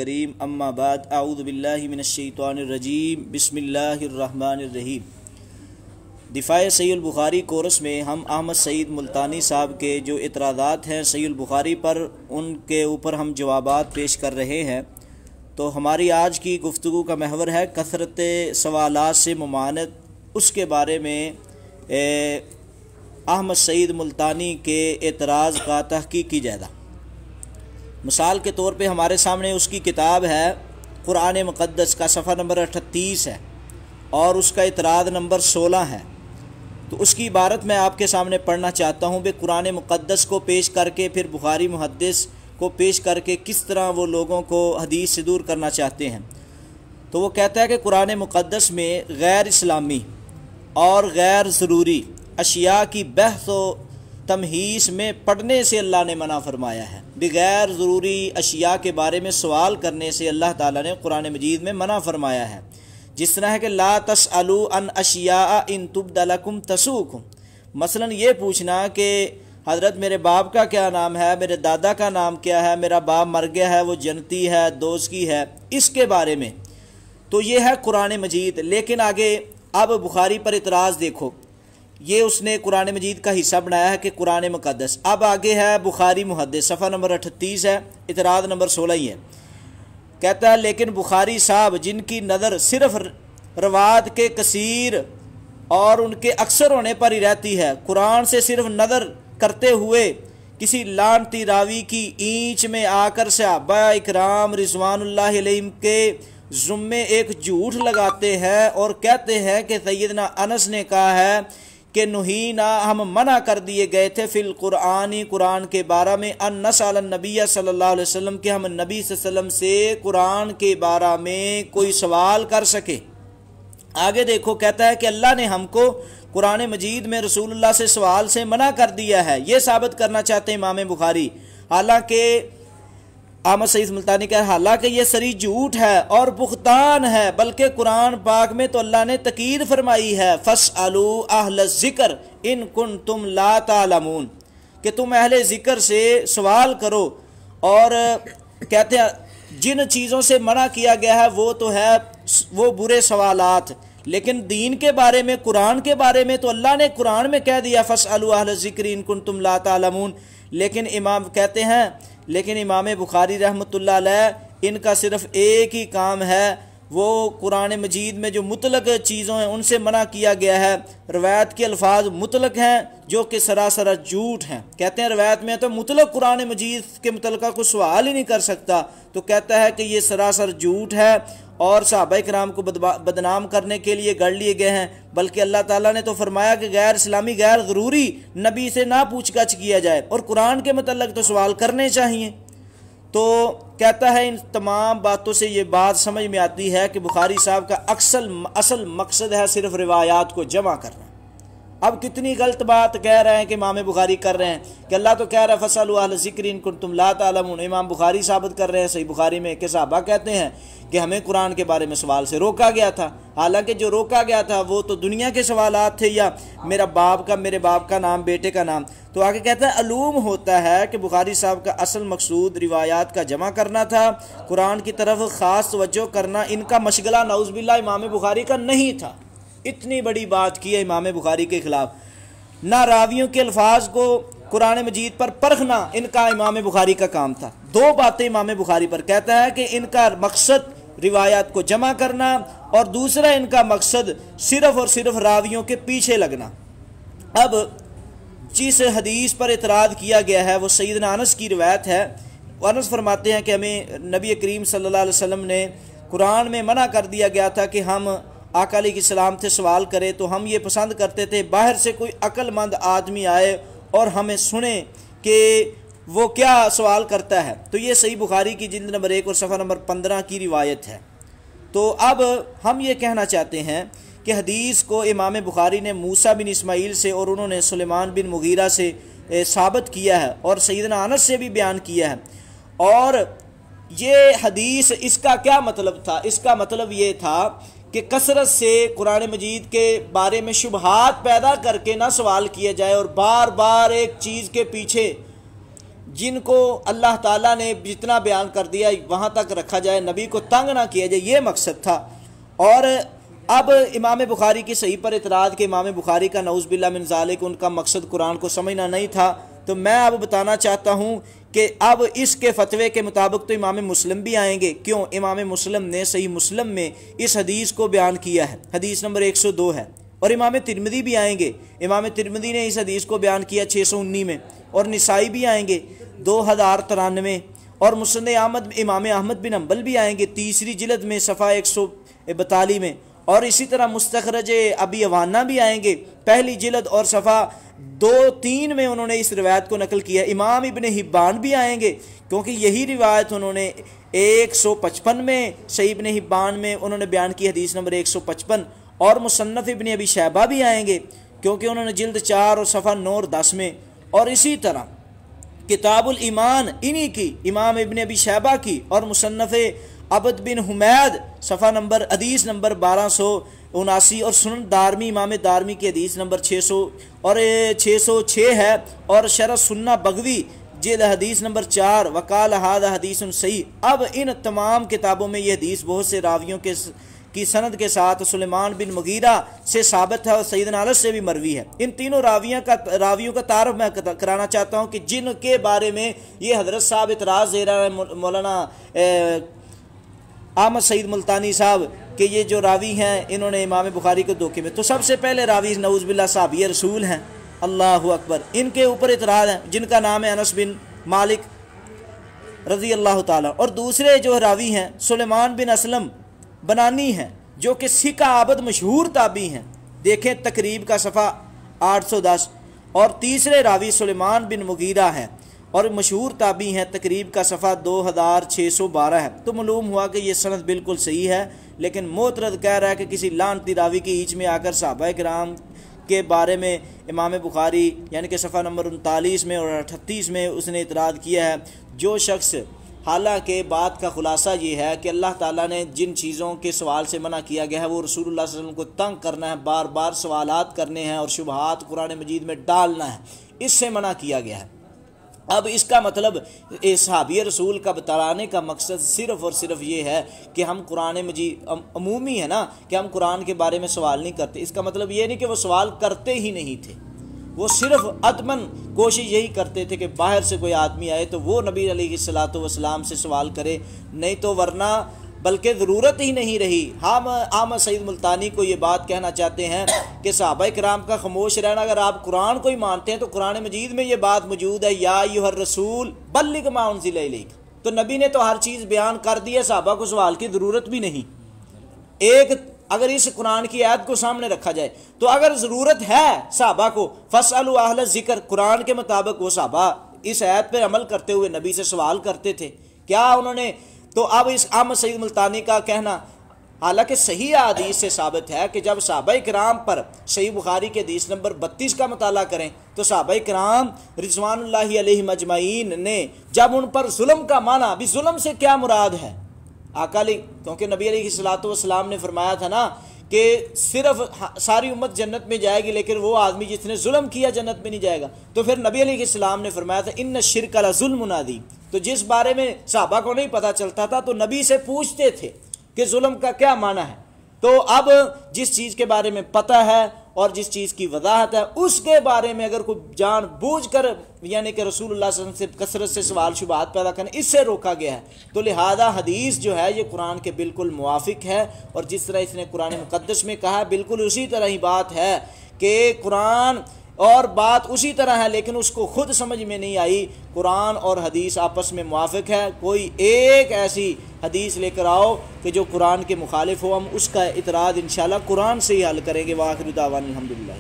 کریم اما بعد اعوذ باللہ من الشیطان الرجیم بسم اللہ الرحمن الرحیم۔ دفاع صحیح البخاری کورس میں ہم احمد سعید ملتانی صاحب کے جو اعتراضات ہیں صحیح البخاری پر، ان کے اوپر ہم جوابات پیش کر رہے ہیں۔ تو ہماری آج کی گفتگو کا محور ہے کثرت سوالات سے ممانعت، اس کے بارے میں احمد سعید ملتانی کے اعتراض کا تحقیق کی جائے گا۔ مثال کے طور پہ ہمارے سامنے اس کی کتاب ہے قرآن مقدس کا، صفحہ نمبر 38 ہے اور اس کا اعتراض نمبر 16 ہے۔ تو اس کی عبارت میں آپ کے سامنے پڑھنا چاہتا ہوں کہ قرآن مقدس کو پیش کر کے پھر بخاری محدث کو پیش کر کے کس طرح وہ لوگوں کو حدیث سے دور کرنا چاہتے ہیں۔ تو وہ کہتا ہے کہ قرآن مقدس میں غیر اسلامی اور غیر ضروری اشیاء کی بحث و تمہیس میں پڑھنے سے اللہ نے منع فرمایا ہے۔ بغیر ضروری اشیاء کے بارے میں سوال کرنے سے اللہ تعالیٰ نے قرآن مجید میں منع فرمایا ہے۔ جس طرح ہے کہ لا تسألوا عن اشیاء ان تبد لکم تسؤکم، مثلا یہ پوچھنا کہ حضرت میرے باپ کا کیا نام ہے، میرے دادا کا نام کیا ہے، میرا باپ مر گیا ہے وہ جنتی ہے دوزکی ہے، اس کے بارے میں، تو یہ ہے قرآن مجید۔ لیکن آگے اب بخاری پر اعتراض دیکھو، یہ اس نے قرآن مجید کا حصہ بنایا ہے کہ قرآن مقدس۔ اب آگے ہے بخاری محدث، صفحہ نمبر 38 ہے، اعتراض نمبر 16 ہی ہے۔ کہتا ہے لیکن بخاری صاحب جن کی نظر صرف روایت کے کثیر اور ان کے اکثر ہونے پر ہی رہتی ہے، قرآن سے صرف نظر کرتے ہوئے کسی لعنتی راوی کی اینچ میں آ کر صحابہ اکرام رضوان اللہ علیہم کے ذمے ایک جھوٹ لگاتے ہیں اور کہتے ہیں کہ سیدنا انس نے کہا ہے کہ نہینا، ہم منع کر دیے گئے تھے فی القرآنی، قرآن کے بارے میں، ان نسأل النبی صلی اللہ علیہ وسلم کہ ہم نبی صلی اللہ علیہ وسلم سے قرآن کے بارے میں کوئی سوال کر سکے۔ آگے دیکھو، کہتا ہے کہ اللہ نے ہم کو قرآن مجید میں رسول اللہ سے سوال سے منع کر دیا ہے، یہ ثابت کرنا چاہتے ہیں امام بخاری۔ حالانکہ احمد سعید ملتانی کا حالانکہ یہ سری جھوٹ ہے اور بہتان ہے، بلکہ قرآن پاک میں تو اللہ نے تاکید فرمائی ہے فَاسْأَلُوا أَهْلَ الذِّكْرِ إِن كُنتُمْ لَا تَعْلَمُونَ، کہ تم اہل ذکر سے سوال کرو۔ اور کہتے ہیں جن چیزوں سے منع کیا گیا ہے وہ تو ہے وہ برے سوالات، لیکن دین کے بارے میں، قرآن کے بارے میں تو اللہ نے قرآن میں کہہ دیا فَاسْأَلُوا أَهْلَ الذِّكْرِ إِن كُنتُمْ لَا تَعْلَمُونَ۔ لیکن امام کہتے ہیں، لیکن امام بخاری رحمۃ اللہ علیہ ان کا صرف ایک ہی کام ہے، وہ قرآن مجید میں جو مطلق چیزوں ہیں ان سے منع کیا گیا ہے، روایت کے الفاظ مطلق ہیں جو کہ سراسر جھوٹ ہیں۔ کہتے ہیں روایت میں تو مطلق قرآن مجید کے متعلقہ کوئی سوال ہی نہیں کر سکتا، تو کہتا ہے کہ یہ سراسر جھوٹ ہے اور صحابہ کرام کو بدنام کرنے کے لیے گڑھ لیے گئے ہیں۔ بلکہ اللہ تعالیٰ نے تو فرمایا کہ غیر اسلامی غیر ضروری نبی سے نہ پوچھ گچھ کیا جائے، اور قرآن کے متعلق تو سوال کرنے چاہیے۔ تو کہتا ہے ان تمام باتوں سے یہ بات سمجھ میں آتی ہے کہ بخاری صاحب کا اصل مقصد ہے صرف روایات کو جمع کرنا۔ اب کتنی غلط بات کہہ رہے ہیں کہ امام بخاری کر رہے ہیں کہ اللہ تو کہہ رہا ہے فَاسْأَلُوا أَهْلَ الذِّكْرِ إِن كُنتُمْ لَا تَعْلَمُونَ، امام بخاری ثابت کر رہے ہیں صحیح بخاری میں کہ صحابہ کہتے ہیں کہ ہمیں قرآن کے بارے میں سوال سے روکا گیا تھا، حالانکہ جو روکا گیا تھا وہ تو دنیا کے سوالات تھے، یا میرے باپ کا نام، بیٹے کا نام۔ تو آگے کہتا ہے علوم ہوتا ہے کہ بخاری صاحب کا اصل مقصود روایات کا جمع کرنا تھا، قرآن کی طرف خاص توجہ کرنا ان کا مشغلہ نعوذ باللہ امام بخاری کا نہیں تھا۔ اتنی بڑی بات کی ہے امام بخاری کے خلاف۔ نہ راویوں کے الفاظ کو قرآن مجید پر پرکھنا ان کا امام بخاری کا کام تھا۔ دو باتیں امام بخاری پر کہتا ہے کہ ان کا مقصد روایات کو جمع کرنا، اور دوسرا ان کا مقصد صرف اور صرف راویوں کے پیچھے لگنا۔ اب جس حدیث پر اعتراض کیا گیا ہے وہ سیدنا انس کی روایت ہے۔ انس فرماتے ہیں کہ ہمیں نبی کریم صلی اللہ علیہ وسلم نے قرآن میں منع کر دیا گیا تھا کہ ہم آقا علیہ السلام سے سوال کریں، تو ہم یہ پسند کرتے تھے باہر سے کوئی عقل مند آدمی آئے اور ہمیں سنے کہ وہ کیا سوال کرتا ہے۔ تو یہ صحیح بخاری کی جلد نمبر 1 اور صفحہ نمبر 15 کی روایت ہے۔ تو اب ہم یہ کہنا چاہتے ہیں کہ حدیث کو امام بخاری نے موسیٰ بن اسماعیل سے اور انہوں نے سلیمان بن مغیرہ سے ثابت کیا ہے اور سیدنا انس سے بھی بیان کیا ہے۔ اور یہ حدیث اس کا کیا مطلب تھا؟ اس کا مطلب یہ تھا کہ کثرت سے قرآن مجید کے بارے میں شبہات پیدا کر کے نہ سوال کیا جائے، اور بار بار ایک چیز کے پیچھے جن کو اللہ تعالیٰ نے جتنا بیان کر دیا وہاں تک رکھا جائے، نبی کو تنگ نہ کیا جائے، یہ مقصد تھا۔ اور اب امام بخاری کی صحیح پر اعتراض کہ امام بخاری کا نعوذ باللہ من ذالک ان کا مقصد قرآن کو سمجھنا نہیں تھا، تو میں اب بتانا چاہتا ہوں کہ اب اس کے فتوے کے مطابق تو امام مسلم بھی آئیں گے۔ کیوں؟ امام مسلم نے صحیح مسلم میں اس حدیث کو بیان کیا ہے، حدیث نمبر 102 ہے۔ اور امام ترمذی بھی آئیں گے، امام ترمذی نے اس حدیث کو بیان کیا 619 میں، اور نسائی بھی آئیں گے 2093، اور مسند احمد امام احمد بن حنبل بھی آئیں گے 3 جلد میں صفحہ 142 میں، اور اسی طرح مستخرج ابی عوانہ بھی آئیں گے 1 جلد اور صفحہ 2-3 میں انہوں نے اس روایت کو نقل کیا۔ امام ابن حبان بھی آئیں گے، کیونکہ یہی روایت انہوں نے 155 میں صحیح ابن حبان میں انہوں نے بیان کی، حدیث نمبر 155، اور مصنف ابن ابی شیبہ بھی آئیں گے، کیونکہ انہوں نے جلد 4 اور صفحہ 9 اور 10 میں، اور اسی طرح کتاب الایمان انہی کی امام ابن ابی شیبہ کی، اور مصنف عبد بن حمید صفحہ نمبر حدیث نمبر 1279، اور سنن دارمی امام دارمی کی حدیث نمبر 606 ہے، اور شرح سنہ بغوی جلد حدیث نمبر 4 وقال ھذا حدیث صحیح۔ اب ان تمام کتابوں میں یہ حدیث بہت سے راویوں کی سند کے ساتھ سلیمان بن مغیرہ سے ثابت ہے، اور سیدنا انس سے بھی مروی ہے۔ ان تینوں راویوں کا تعارف میں کرانا چاہتا ہوں کہ جن کے بارے میں یہ حضرت صاحب اعتراض دے رہا ہے مولانا احمد سعید ملتانی صاحب کہ یہ جو راوی ہیں انہوں نے امام بخاری کو دھوکے میں، تو سب سے پہلے راوی نعوذ باللہ صحابی رسول ہیں، اللہ اکبر، ان کے اوپر اعتراض ہیں جن کا نام ہے انس بن مالک رضی اللہ تعالیٰ، اور دوسرے جو راوی ہیں سلیمان بن اسلم بنانی ہیں جو کہ سکہ عابد مشہور تابعی ہیں، دیکھیں تقریب کا صفحہ 810، اور تیسرے راوی سلیمان بن مغیرہ ہیں اور مشہور تابعی ہیں، تقریب کا صفحہ 2612 ہے۔ تو معلوم ہوا کہ یہ سند بالکل صحیح ہے، لیکن معترض کہہ رہا ہے کہ کسی لعنتی راوی کی ایچ میں آ کر صحابہ کرام کے بارے میں امام بخاری یعنی کہ صفحہ نمبر 39 میں اور 38 میں اس نے اعتراض کیا ہے۔ جو شخص، حالانکہ بات کا خلاصہ یہ ہے کہ اللہ تعالیٰ نے جن چیزوں کے سوال سے منع کیا گیا ہے وہ رسول اللہ صلی اللہ علیہ وسلم کو تنگ کرنا ہے، بار بار سوالات کرنے ہیں اور شبہات قرآن مجید میں ڈالنا ہے، اس سے منع کیا گیا ہے۔ اب اس کا مطلب صحابی رسول کا بتلانے کا مقصد صرف اور صرف یہ ہے کہ ہم قرآن مجید عمومی ہے نا کہ ہم قرآن کے بارے میں سوال نہیں کرتے، اس کا مطلب یہ نہیں کہ وہ سوال کرتے ہی نہیں تھے، وہ صرف عدمن کوشش یہی کرتے تھے کہ باہر سے کوئی آدمی آئے تو وہ نبی علیہ الصلوۃ والسلام سے سوال کرے، نہیں تو ورنہ بلکہ ضرورت ہی نہیں رہی۔ ہم احمد سعید ملتانی کو یہ بات کہنا چاہتے ہیں کہ صحابہ کرام کا خاموش رہنا، اگر آپ قرآن کو ہی مانتے ہیں تو قرآن مجید میں یہ بات موجود ہے، یا ایھا الرسول بلغ ما انزل الیک، تو نبی نے تو ہر چیز بیان کر دی ہے، صحابہ کو سوال کی ضرورت بھی نہیں۔ ایک اگر اس قرآن کی آیت کو سامنے رکھا جائے تو اگر ضرورت ہے صحابہ کو، فاسألوا اہل الذکر، قرآن کے مطابق وہ صحابہ اس آیت پر عمل کرتے ہوئے نبی سے سوال کرتے تھے، کیا انہوں نے؟ تو اب اس احمد سعید ملتانی کا کہنا حالانکہ صحیح حدیث سے ثابت ہے کہ جب صحابہ کرام پر صحیح بخاری کے حدیث نمبر 32 کا مطالعہ کریں تو صحابہ کرام رضوان اللہ علیہم اجمعین نے جب ان پر ظلم کا معنی بھی ظلم سے کیا مراد ہے آقا علی، کیونکہ نبی علیہ الصلوۃ والسلام نے فرمایا تھا نا کہ صرف ساری امت جنت میں جائے گی لیکن وہ آدمی جس نے ظلم کیا جنت میں نہیں جائے گا، تو پھر نبی علیہ السلام نے فرمایا تھا ان الشرک لظلم عظیم، تو جس بارے میں صحابہ کو نہیں پتہ چلتا تھا تو نبی سے پوچھتے تھے کہ ظلم کا کیا معنی ہے۔ تو اب جس چیز کے بارے میں پتہ ہے اور جس چیز کی وضاحت ہے اس کے بارے میں اگر کوئی جان بوجھ کر یعنی کہ رسول اللہ صلی اللہ علیہ وسلم سے کثرت سے سوال شبہات پیدا کرنے، اس سے روکا گیا ہے، تو لہذا حدیث جو ہے یہ قرآن کے بالکل موافق ہے، اور جس طرح اس نے قرآن مقدس میں کہا ہے بالکل اسی طرح ہی بات ہے کہ قرآن اور بات اسی طرح ہے، لیکن اس کو خود سمجھ میں نہیں آئی۔ قرآن اور حدیث آپس میں موافق ہے، کوئی ایک ایسی حدیث لے کر آؤ کہ جو قرآن کے مخالف ہو، ہم اس کا اعتراض انشاءاللہ قرآن سے ہی حل کریں گے۔ وآخر دعوانا الحمدللہ۔